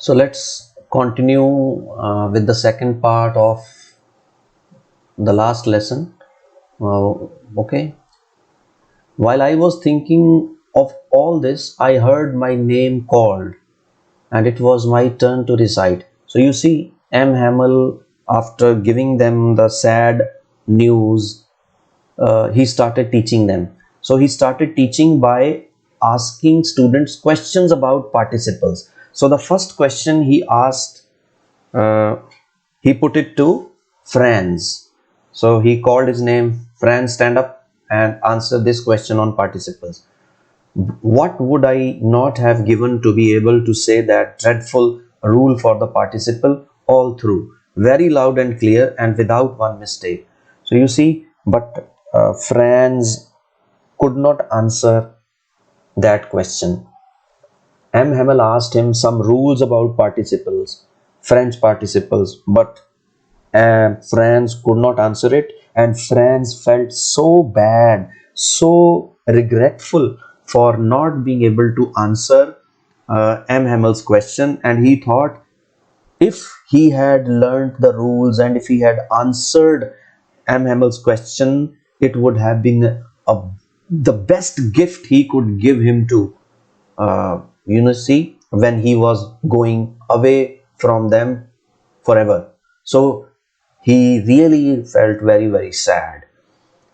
So let's continue with the second part of the last lesson. Uh, okay. While I was thinking of all this, I heard my name called, and it was my turn to recite. So you see, M. Hamel, after giving them the sad news, he started teaching them. So he started teaching by asking students questions about participles. So the first question he asked, uh, he put it to Franz. So he called his name, Franz, stand up and answer this question on participles. What would I not have given to be able to say that dreadful rule for the participle all through, very loud and clear and without one mistake. So you see, but Franz could not answer that question. M. Hamel asked him some rules about participles, French participles, but Franz could not answer it, and Franz felt so bad, so regretful for not being able to answer M. Hamel's question, and he thought if he had learned the rules and if he had answered M. Hamel's question, it would have been the best gift he could give him to see when he was going away from them forever. So he really felt very, very sad,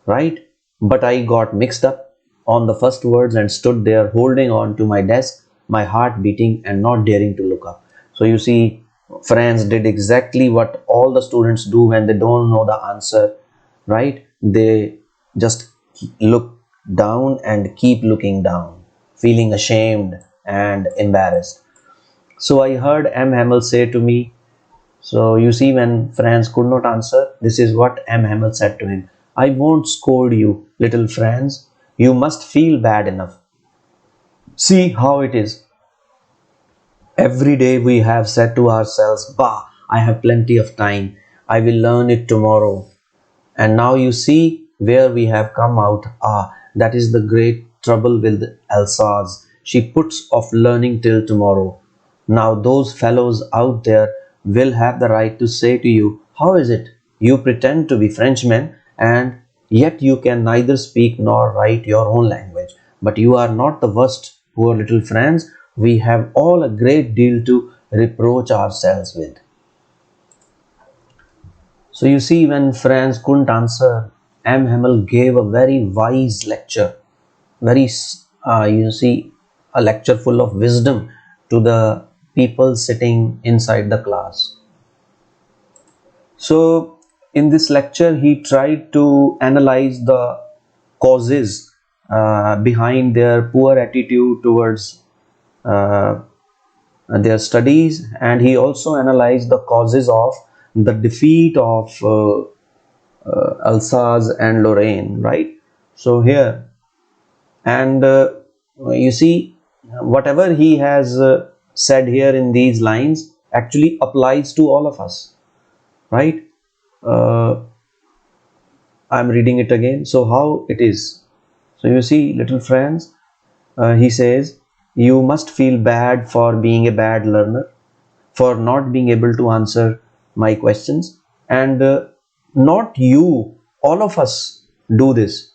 right? But I got mixed up on the first words and stood there holding on to my desk, my heart beating and not daring to look up. So you see, Franz did exactly what all the students do when they don't know the answer, right? They just look down and keep looking down, feeling ashamed and embarrassed. So I heard M. Hamel say to me, so you see, when Franz could not answer, this is what M. Hamel said to him. I won't scold you, little Franz. You must feel bad enough. See how it is. Every day we have said to ourselves, bah, I have plenty of time. I will learn it tomorrow. And now you see where we have come out. Ah, that is the great trouble with Alsace. She puts off learning till tomorrow. Now those fellows out there will have the right to say to you, how is it? You pretend to be Frenchmen and yet you can neither speak nor write your own language. But you are not the worst, poor little Franz. We have all a great deal to reproach ourselves with. So you see, when Franz couldn't answer, M. Hamel gave a very wise lecture, very, a lecture full of wisdom to the people sitting inside the class. So in this lecture, he tried to analyze the causes behind their poor attitude towards uh, their studies, and he also analyzed the causes of the defeat of Alsace and Lorraine, right? So here, and you see, whatever he has said here in these lines actually applies to all of us, right? uh, I'm reading it again. So how it is? So you see, little friends, he says, you must feel bad for being a bad learner, for not being able to answer my questions, and not you, all of us do this.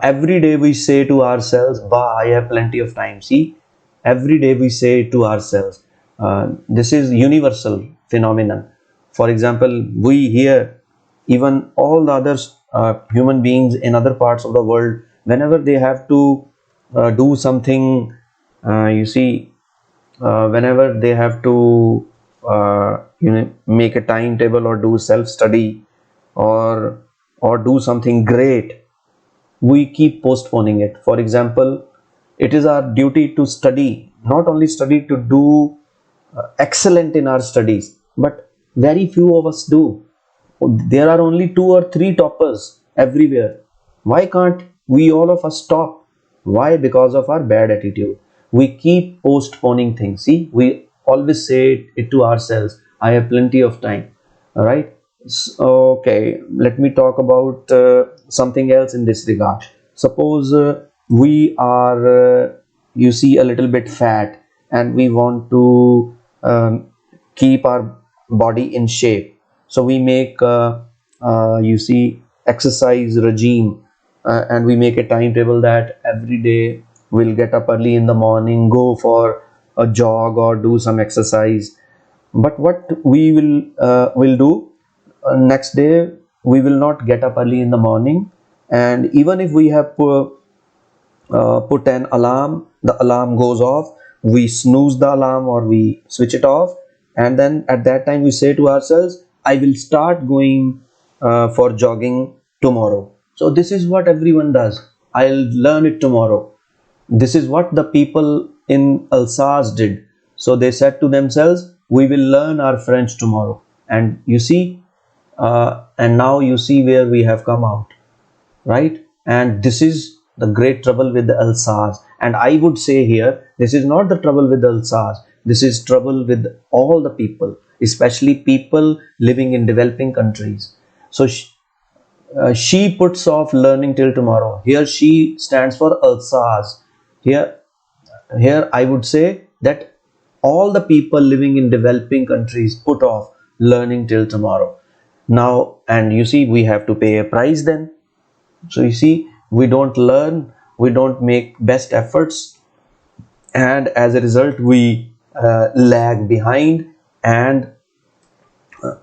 Every day we say to ourselves, bah, I have plenty of time. See, every day we say to ourselves, this is universal phenomenon. For example, we here, even all the others, human beings in other parts of the world, whenever they have to do something, whenever they have to make a timetable or do self study or do something great, we keep postponing it. For example, it is our duty to study, not only study to do excellent in our studies, but very few of us do. There are only 2 or 3 toppers everywhere. Why can't we, all of us, stop? Why? Because of our bad attitude. We keep postponing things. See, we always say it to ourselves, I have plenty of time. All right. Okay, let me talk about something else in this regard. Suppose we are, a little bit fat and we want to keep our body in shape. So we make you see exercise regime, and we make a timetable that every day we'll get up early in the morning, go for a jog or do some exercise. But what we will do next day, we will not get up early in the morning, and even if we have put an alarm, the alarm goes off, we snooze the alarm or we switch it off, and then at that time we say to ourselves, I will start going for jogging tomorrow. So this is what everyone does. I'll learn it tomorrow. This is what the people in Alsace did. So they said to themselves, we will learn our French tomorrow. And you see, and now you see where we have come out, right? And this is the great trouble with the Alsace. And I would say here, this is not the trouble with the Alsace. This is trouble with all the people, especially people living in developing countries. So she puts off learning till tomorrow. Here she stands for Alsace. Here I would say that all the people living in developing countries put off learning till tomorrow. Now, and you see, we have to pay a price then. So you see, we don't learn, we don't make best efforts, and as a result we lag behind. And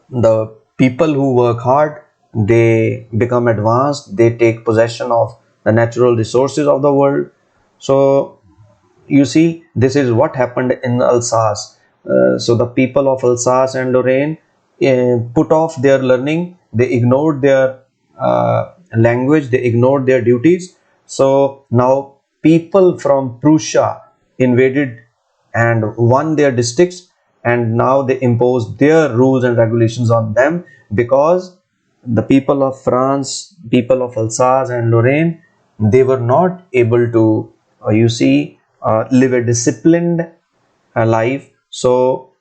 the people who work hard, they become advanced, they take possession of the natural resources of the world. So you see, this is what happened in Alsace. So the people of Alsace and Lorraine put off their learning, they ignored their language, they ignored their duties. So now people from Prussia invaded and won their districts, and now they imposed their rules and regulations on them, because the people of France, people of Alsace and Lorraine, they were not able to you see live a disciplined life. So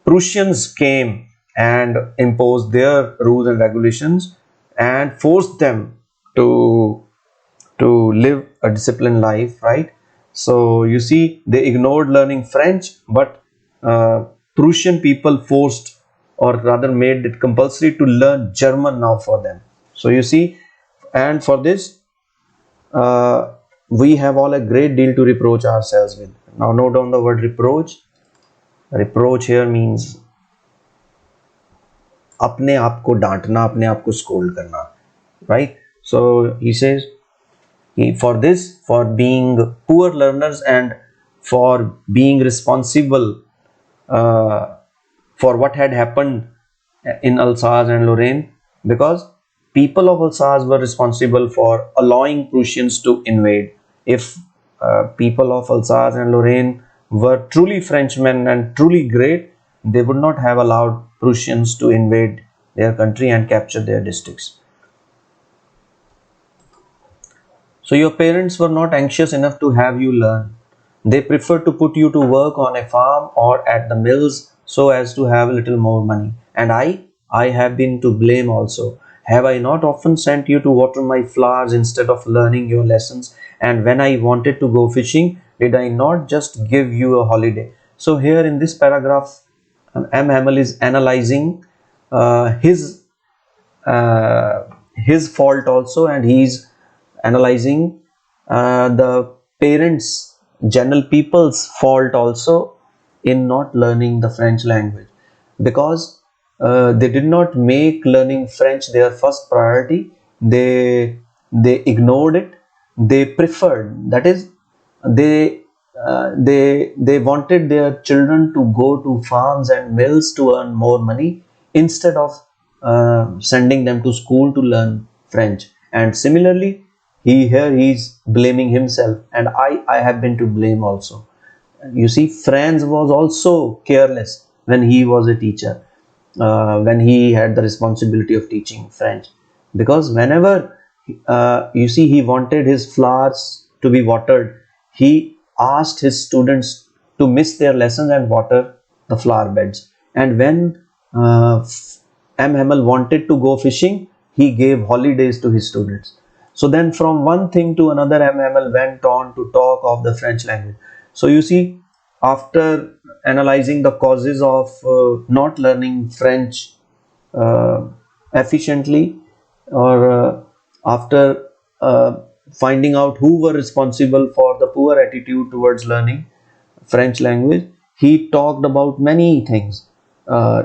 Prussians came and imposed their rules and regulations and forced them to live a disciplined life, right? So you see, they ignored learning French, but Prussian people forced, or rather made it compulsory to learn German now for them. So you see, and for this we have all a great deal to reproach ourselves with. Now note down the word reproach. Reproach here means अपने आप को डांटना, अपने आप को scold करना, right? So he says, for this, for being poor learners and for being responsible for what had happened in Alsace and Lorraine, because people of Alsace were responsible for allowing Prussians to invade. If people of Alsace and Lorraine were truly Frenchmen and truly great, they would not have allowed Prussians to invade their country and capture their districts. So your parents were not anxious enough to have you learn. They preferred to put you to work on a farm or at the mills so as to have a little more money. And I have been to blame also. Have I not often sent you to water my flowers instead of learning your lessons? And when I wanted to go fishing, did I not just give you a holiday? So here in this paragraph, M. Hamel is analyzing his fault also, and he's analyzing the parents, general people's fault also in not learning the French language, because they did not make learning French their first priority. They ignored it. They preferred, that is, they wanted their children to go to farms and mills to earn more money instead of sending them to school to learn French. And similarly, he's blaming himself, and I have been to blame also. You see, Franz was also careless when he was a teacher, when he had the responsibility of teaching French, because whenever you see he wanted his flowers to be watered, he asked his students to miss their lessons and water the flower beds. And when M. Hamel wanted to go fishing, he gave holidays to his students. So then from one thing to another, M. Hamel went on to talk of the French language. So you see, after analyzing the causes of not learning French uh, efficiently, or after finding out who were responsible for the poor attitude towards learning French language, he talked about many things,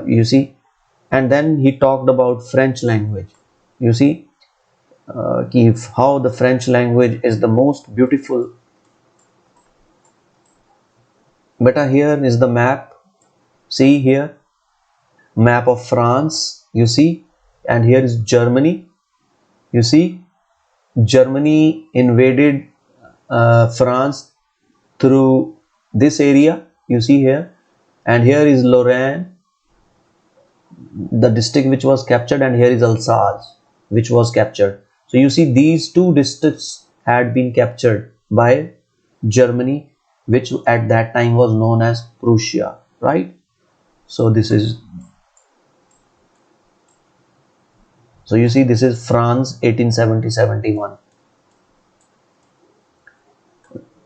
you see, and then he talked about French language, you see, how the French language is the most beautiful. Beta, here is the map. See here, map of France, you see, and here is Germany. You see, Germany invaded France through this area, you see here, and here is Lorraine, the district which was captured, and here is Alsace, which was captured. So you see, these two districts had been captured by Germany, which at that time was known as Prussia, right? So this is, so you see, this is France 1870-71.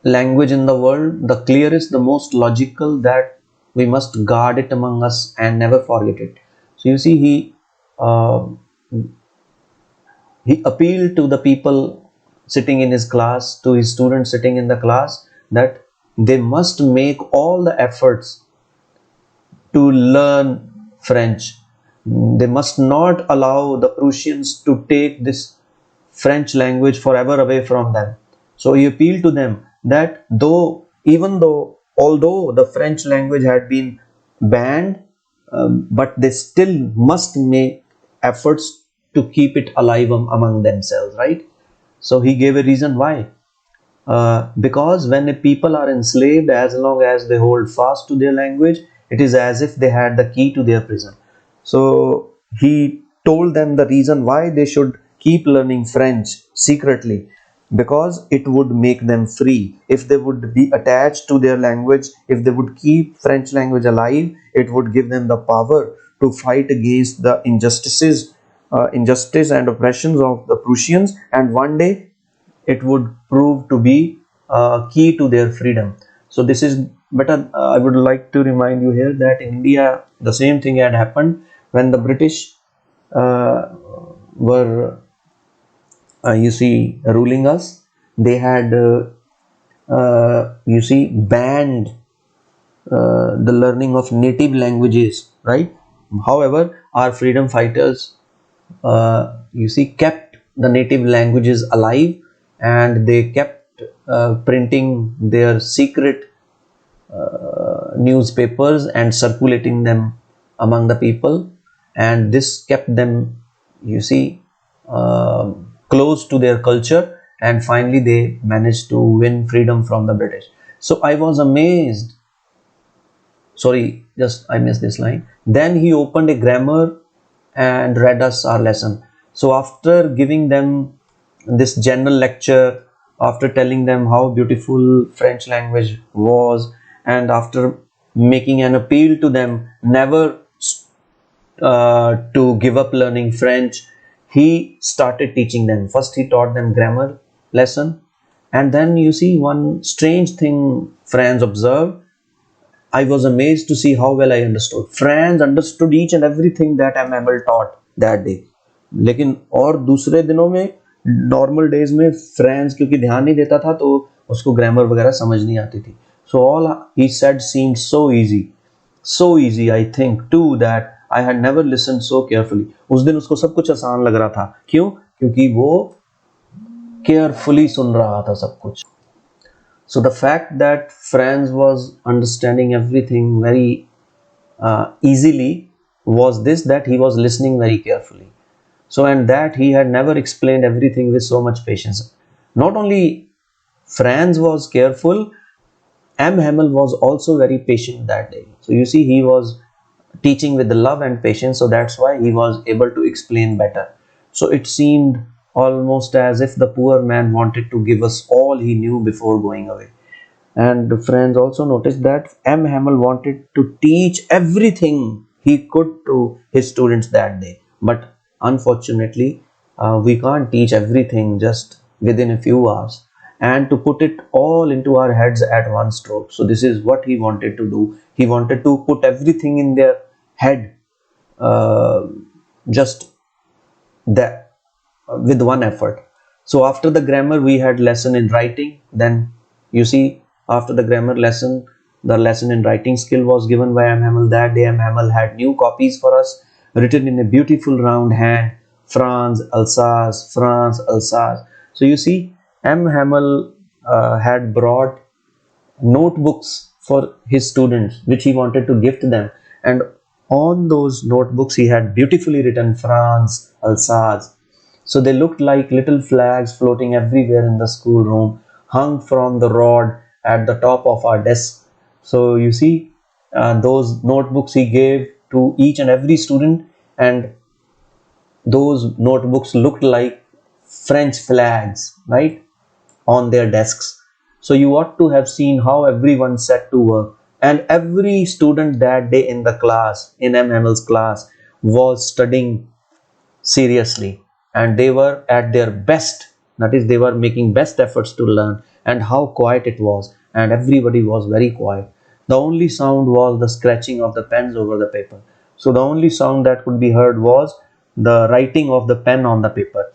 Language in the world, the clearest, the most logical, that we must guard it among us and never forget it. So you see, he appealed to the people sitting in his class, to his students sitting in the class, that they must make all the efforts to learn French. They must not allow the Prussians to take this French language forever away from them. So he appealed to them that although the French language had been banned, but they still must make efforts to keep it alive among themselves, right? So he gave a reason why. Because when a people are enslaved, as long as they hold fast to their language, it is as if they had the key to their prison. So he told them the reason why they should keep learning French secretly, because it would make them free. If they would be attached to their language, if they would keep French language alive, it would give them the power to fight against the injustice and oppressions of the Prussians, and one day it would prove to be key to their freedom. So this is better. I would like to remind you here that in India the same thing had happened when the British were you see, ruling us. They had you see, banned the learning of native languages, right? However, our freedom fighters you see, kept the native languages alive, and they kept printing their secret newspapers and circulating them among the people, and this kept them, you see, close to their culture, and finally they managed to win freedom from the British. So I was amazed. Sorry, just I missed this line. Then he opened a grammar and read us our lesson. So after giving them this general lecture, after telling them how beautiful French language was, and after making an appeal to them never to give up learning French, he started teaching them. First he taught them grammar lesson, and then you see, one strange thing Franz observed. I was amazed to see how well I understood. Franz understood each and everything that Emil taught that day. लेकिन और दूसरे दिनों में, normal days में, friends क्योंकि ध्यान नहीं देता था तो उसको ग्रामर वगैरह समझ नहीं आती थी. So all he said seemed so easy I think to that I had never listened so carefully. उस दिन उसको सब कुछ आसान लग रहा था. क्यों? क्योंकि वो केयरफुली सुन रहा था सब कुछ. So the fact that Franz was understanding everything very easily was this, that he was listening very carefully. So, and that he had never explained everything with so much patience. Not only Franz was careful, M. Hamel was also very patient that day. So you see, he was teaching with the love and patience, so that's why he was able to explain better. So it seemed almost as if the poor man wanted to give us all he knew before going away. And Franz also noticed that M. Hamel wanted to teach everything he could to his students that day. But unfortunately, we can't teach everything just within a few hours. and to put it all into our heads at one stroke. So this is what he wanted to do. He wanted to put everything in their head, just that, with one effort. So after the grammar we had lesson in writing. Then you see, after the grammar lesson, the lesson in writing skill was given by M. Hamel. That day M. Hamel had new copies for us, written in a beautiful round hand, France, Alsace, France, Alsace. So you see, M. Hamel had brought notebooks for his students which he wanted to gift them, and on those notebooks he had beautifully written France, Alsace. So they looked like little flags floating everywhere in the schoolroom, hung from the rod at the top of our desk. So you see, those notebooks he gave to each and every student, and those notebooks looked like French flags, right, on their desks. So you ought to have seen how everyone set to work, and every student that day in the class, in M. Hamel's class, was studying seriously, and they were at their best. That is, they were making best efforts to learn. And how quiet it was, and everybody was very quiet. The only sound was the scratching of the pens over the paper. So the only sound that could be heard was the writing of the pen on the paper.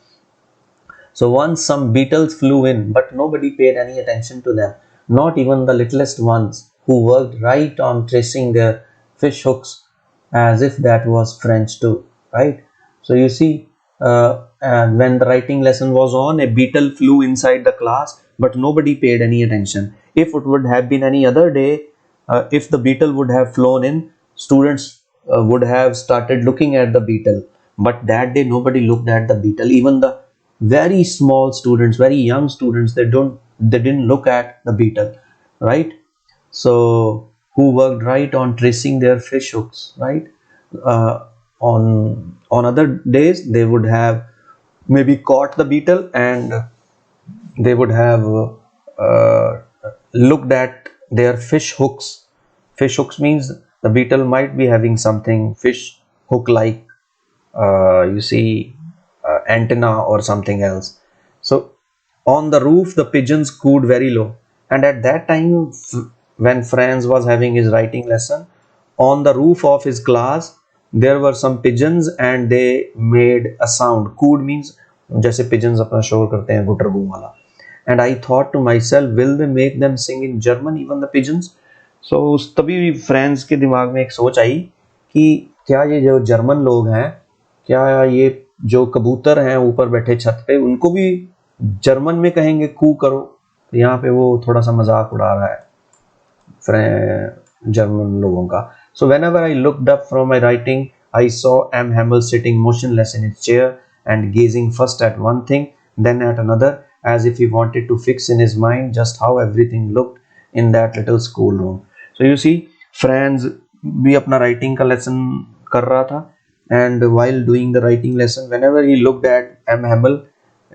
So once some beetles flew in, but nobody paid any attention to them, not even the littlest ones, who worked right on tracing their fish hooks, as if that was French too, right? So you see, and when the writing lesson was on, a beetle flew inside the class, but nobody paid any attention. If it would have been any other day, if the beetle would have flown in, students would have started looking at the beetle. But that day nobody looked at the beetle. Even the very small students, very young students, they didn't look at the beetle, right? So who worked right on tracing their fish hooks, right? uh, on other days they would have maybe caught the beetle, and they would have uh, looked at their fish hooks. Fish hooks means the beetle might be having something fish hook like, you see, antenna or something else. So on the roof the pigeons cooed very low, and at that time, when Franz was having his writing lesson, on the roof of his class there were some pigeons, and they made a sound. Cooed means जैसे pigeons अपना शोर करते हैं गुटर गू वाला. And I thought to myself, will they make them sing in German, even the pigeons? So तभी France के दिमाग में एक सोच आई कि क्या ये जो जर्मन लोग हैं, क्या ये जो कबूतर हैं ऊपर बैठे छत पे, उनको भी जर्मन में कहेंगे कू करो? तो यहाँ पे वो थोड़ा सा मजाक उड़ा रहा है जर्मन लोगों का. So whenever I looked up from my writing, I saw M. Hamel sitting motionless in his chair and gazing first at one thing, then at another, as if he wanted to fix in his mind just how everything looked in that little schoolroom. So you see, Franz भी अपना writing का lesson कर रहा था, and while doing the writing lesson, whenever he looked at M. Hamel,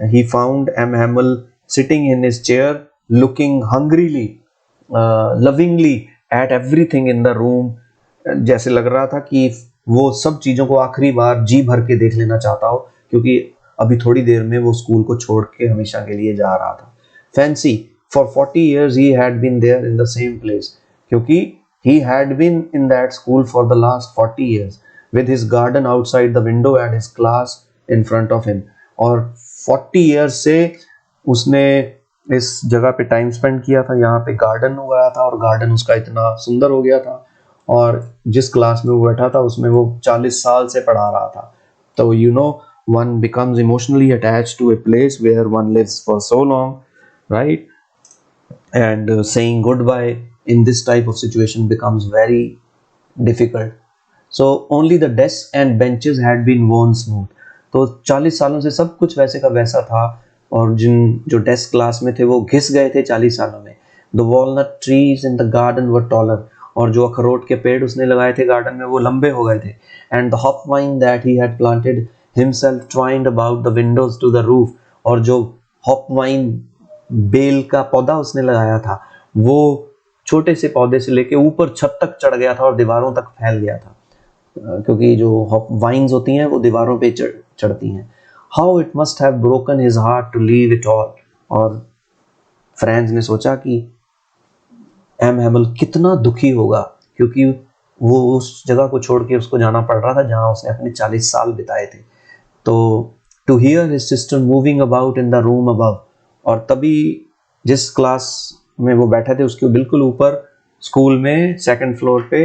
he found M. Hamel sitting in his chair, looking hungrily, lovingly at everything in the room. जैसे लग रहा था कि वो सब चीज़ों को आखिरी बार जी भर के देख लेना चाहता हो, क्योंकि अभी थोड़ी देर में वो स्कूल को छोड़ के हमेशा के लिए जा रहा था. Fancy, for 40 years he had been there in the same place, क्योंकि he had been in that school for the last 40 years, with his garden outside the window and his class in front of him. और 40 years से उसने इस जगह पे time spend किया था. यहाँ पे गार्डन हुआ था, और गार्डन उसका इतना सुंदर हो गया था, और जिस क्लास में वो बैठा था उसमें वो 40 साल से पढ़ा रहा था. तो you know, one becomes emotionally attached to a place where one lives for so long, right? And saying goodbye in this type of situation becomes very difficult. So only the desks and benches had been worn smooth. तो 40 सालों से सब कुछ वैसे का वैसा था, और जो डेस्क क्लास में थे वो घिस गए थे 40 सालों में. The walnut trees in the garden were taller, और जो अखरोट के पेड़ उसने लगाए थे गार्डन में वो लंबे हो गए थे. And the hop vine that he had planted himself twined about the windows to the roof, और जो hop vine बेल का पौधा उसने लगाया था वो छोटे से पौधे से लेके ऊपर छत तक चढ़ गया था और दीवारों तक फैल गया था, क्योंकि जो hop vines होती हैं वो दीवारों पे चढ़ती हैं. How it must have broken his heart to leave it all. और फ्रेंड्स ने सोचा कि एम हैमल कितना दुखी होगा, क्योंकि वो उस जगह को छोड़ के उसको जाना पड़ रहा था जहां उसने अपने 40 साल बिताए थे। तो to hear his sister moving about in the room above, और तभी जिस क्लास में वो बैठे थे उसके बिल्कुल ऊपर स्कूल में सेकंड फ्लोर पे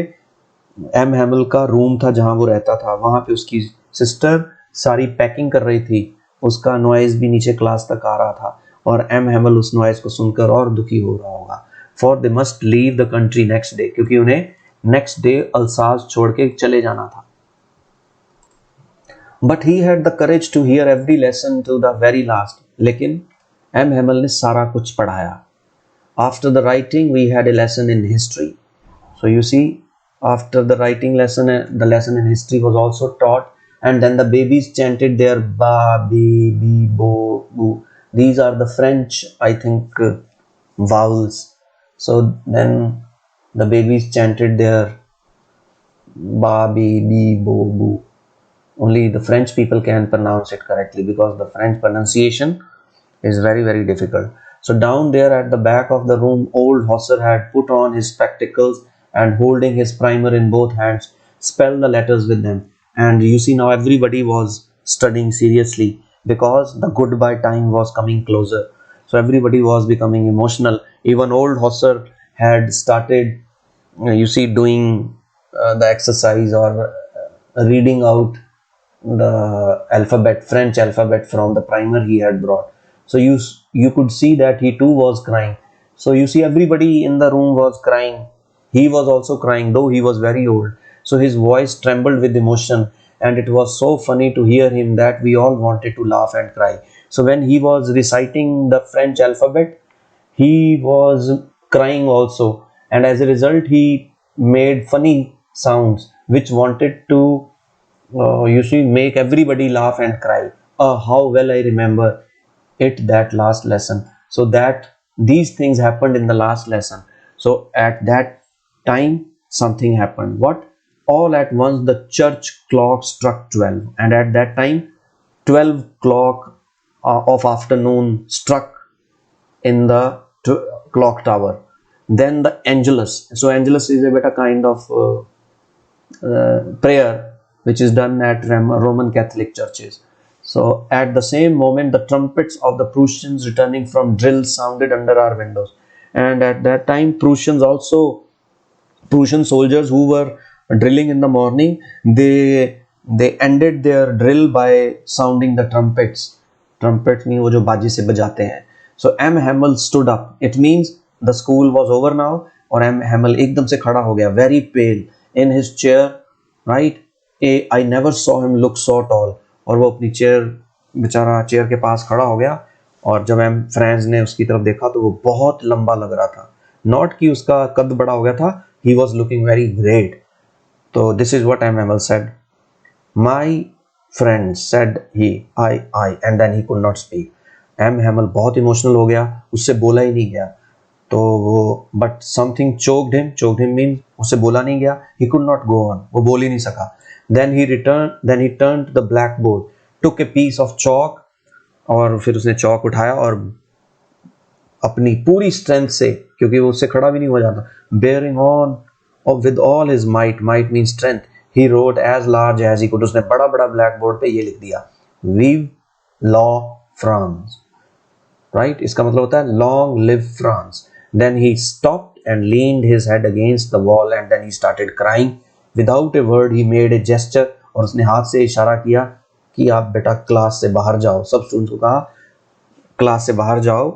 एम हैमल का रूम था जहां वो रहता था, वहां पे उसकी सिस्टर सारी पैकिंग कर रही थी। उसका नॉइज भी नीचे क्लास तक आ रहा था और एम हैमल उस नॉइज को सुनकर और दुखी हो रहा होगा। For they must leave the country next day, क्योंकि उन्हें नेक्स्ट डे अल्सास छोड़ के चले जाना था। But he had the courage to hear every lesson to the very last, लेकिन एम हैमल ने सारा कुछ पढ़ाया। After the writing we had a lesson in history, so you see, after the writing lesson, the lesson in history was also taught, and then the babies chanted their ba, bi, bi, bo, bu. These are the French, I think, vowels. So then the babies chanted their ba, bi, bi, bo, bu. Only the French people can pronounce it correctly, because the French pronunciation is very, very difficult. So down there at the back of the room, old Hosser had put on his spectacles and, holding his primer in both hands, spelled the letters with them. And you see, now everybody was studying seriously because the goodbye time was coming closer. So everybody was becoming emotional. Even old Hosser had started, you see, doing the exercise or reading out the alphabet, French alphabet, from the primer he had brought. So you could see that he too was crying. So you see, everybody in the room was crying. He was also crying, though he was very old. So his voice trembled with emotion, and it was so funny to hear him that we all wanted to laugh and cry. So when he was reciting the French alphabet, he was crying also, and as a result he made funny sounds which wanted to you see, make everybody laugh and cry. How well I remember it, that last lesson. So that these things happened in the last lesson. So at that time something happened. What? All at once the church clock struck 12, and at that time 12 clock of afternoon struck in the clock tower. Then the Angelus. So Angelus is a bit a kind of prayer which is done at Roman Catholic churches. So at the same moment, the trumpets of the Prussians returning from drill sounded under our windows. And at that time, Prussian soldiers who were drilling in the morning, they ended their drill by sounding the trumpets. Trumpets mean वो जो बाजी से बजाते हैं. So M. Hamel stood up. It means the school was over now. और M. Hamel एकदम से खड़ा हो गया, very pale, in his chair, right? I never saw him look so tall. और वो अपनी बेचारा चेयर के पास खड़ा हो गया, और जब एम फ्रेंड्स ने उसकी तरफ देखा तो वो बहुत लंबा लग रहा था. नॉट कि उसका कद बड़ा हो गया था, he was looking very great. तो this is what M Hamel said. My friend said he, I and then he could not speak. M Hamel बहुत इमोशनल हो गया, उससे बोला ही नहीं गया. तो वो but something choked him mean उससे बोला नहीं गया. ही कुड नॉट गो ऑन, वो बोल ही नहीं सका. Then he turned to the blackboard, took a piece of chalk, और फिर उसने चौक उठाया और अपनी पूरी स्ट्रेंथ से, क्योंकि वो उससे खड़ा भी नहीं हो जाता, bearing on or with all his might means strength, he wrote as large as he could. उसने बड़ा बड़ा ब्लैक बोर्ड पे ये लिख दिया, Vive la France, right? इसका मतलब होता है long live France. Then he stopped and leaned his head against the wall, and then he started crying. Without a word he made a gesture, और उसने हाथ से इशारा किया कि आप बेटा क्लास से बाहर जाओ. सब स्टूडेंट्स को कहा क्लास से बाहर जाओ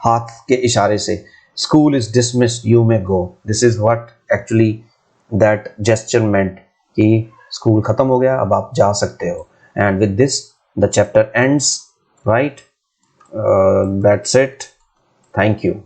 हाथ के इशारे से. School is dismissed, you may go. This is what actually that gesture meant, कि स्कूल खत्म हो गया, अब आप जा सकते हो. And with this the chapter ends, right? That's it. Thank you.